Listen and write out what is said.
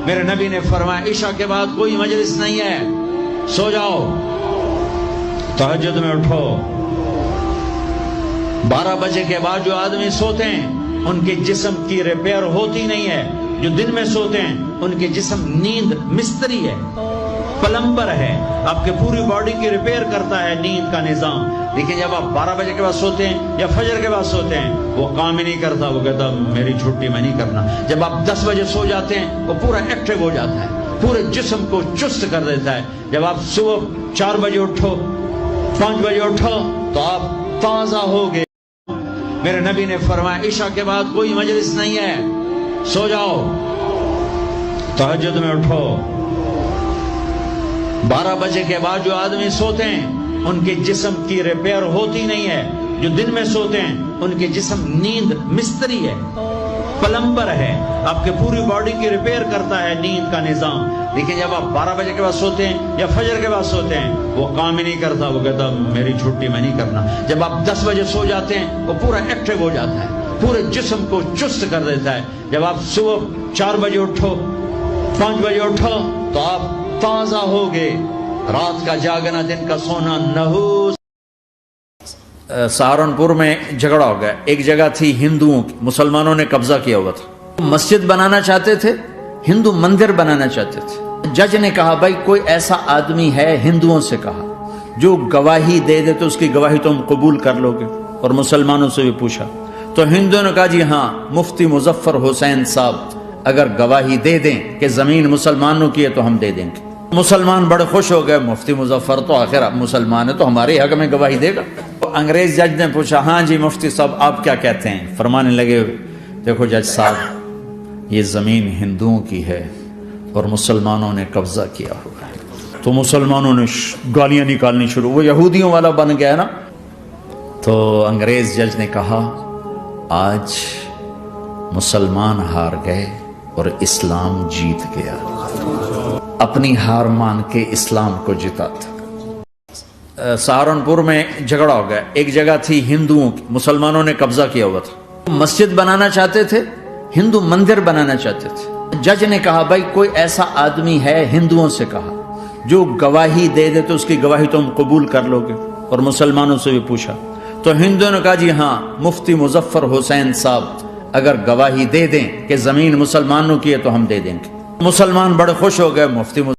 میرے نبی نے فرمایا عشاء کے بعد کوئی مجلس نہیں ہے، سو جاؤ، تہجد میں اٹھو۔ 12 بجے کے بعد جو آدمی سوتے ہیں ان کے جسم کی ریپیئر ہوتی نہیں ہے، جو دن میں سوتے ہیں ان کے جسم نیند مستری ہے، پلمبر ہے، آپ کے پوری باڈی کی ریپیئر کرتا ہے نیند کا نظام۔ لیکن جب آپ 12 بجے کے بعد سوتے ہیں یا فجر کے بعد سوتے ہیں وہ کام ہی نہیں کرتا، وہ کہتا میری چھٹی میں نہیں کرنا۔ جب آپ 10 بجے سو جاتے ہیں وہ پورا ایکٹیو ہو جاتا ہے، پورے جسم کو چست کر دیتا ہے۔ جب آپ صبح 4 بجے اٹھو، 5 بجے اٹھو تو آپ تازہ ہو گئے۔ میرے نبی نے فرمایا عشاء کے بعد کوئی مجلس نہیں ہے، سو جاؤ، تہجد میں اٹھو۔ 12 بجے کے بعد جو آدمی سوتے ہیں ان کے جسم کی ریپیئر ہوتی نہیں ہے، جو دن میں سوتے ہیں ان کے جسم نیند مستری ہے، پلمبر ہے، آپ کے پوری باڈی کی ریپیئر کرتا ہے نیند کا نظام۔ لیکن جب آپ 12 بجے کے بعد سوتے ہیں یا فجر کے بعد سوتے ہیں وہ کام ہی نہیں کرتا، وہ کہتا میری چھٹی میں نہیں کرنا۔ جب آپ 10 بجے سو جاتے ہیں وہ پورا ایکٹیو ہو جاتا ہے، پورے جسم کو چست کر دیتا ہے۔ جب آپ صبح 4 بجے اٹھو، 5 بجے اٹھو تو آپ تازہ ہو گئے۔ رات کا جاگنا دن کا سونا نحوس۔ سہارنپور میں جھگڑا ہو گیا، ایک جگہ تھی ہندوؤں کی، مسلمانوں نے قبضہ کیا ہوا تھا، مسجد بنانا چاہتے تھے، ہندو مندر بنانا چاہتے تھے۔ جج نے کہا بھائی کوئی ایسا آدمی ہے، ہندوؤں سے کہا، جو گواہی دے دے تو اس کی گواہی تم قبول کر لو گے؟ اور مسلمانوں سے بھی پوچھا تو ہندوؤں نے کہا جی ہاں، مفتی مظفر حسین صاحب اگر گواہی دے دیں کہ زمین مسلمانوں کی ہے تو ہم دے دیں گے۔ مسلمان بڑے خوش ہو گئے، مفتی مظفر تو آخر مسلمان ہے تو ہمارے حق میں گواہی دے گا۔ انگریز جج نے پوچھا ہاں جی مفتی صاحب آپ کیا کہتے ہیں؟ فرمانے لگے دیکھو جج صاحب یہ زمین ہندوؤں کی ہے اور مسلمانوں نے قبضہ کیا ہوا ہے۔ تو مسلمانوں نے گالیاں نکالنی شروع، وہ یہودیوں والا بن گیا نا۔ تو انگریز جج نے کہا آج مسلمان ہار گئے اور اسلام جیت گیا، اپنی ہار مان کے اسلام کو جتا تھا۔ سہارنپور میں جھگڑا ہو گیا، ایک جگہ تھی ہندوؤں کی، مسلمانوں نے قبضہ کیا ہوا تھا، مسجد بنانا چاہتے تھے، ہندو مندر بنانا چاہتے تھے۔ جج نے کہا بھائی کوئی ایسا آدمی ہے، ہندوؤں سے کہا، جو گواہی دے دے تو اس کی گواہی تم قبول کر لو گے؟ اور مسلمانوں سے بھی پوچھا تو ہندوؤں نے کہا جی ہاں، مفتی مظفر حسین صاحب اگر گواہی دے دیں کہ زمین مسلمانوں کی ہے تو ہم دے دیں گے۔ مسلمان بڑے خوش ہو گئے، مفتی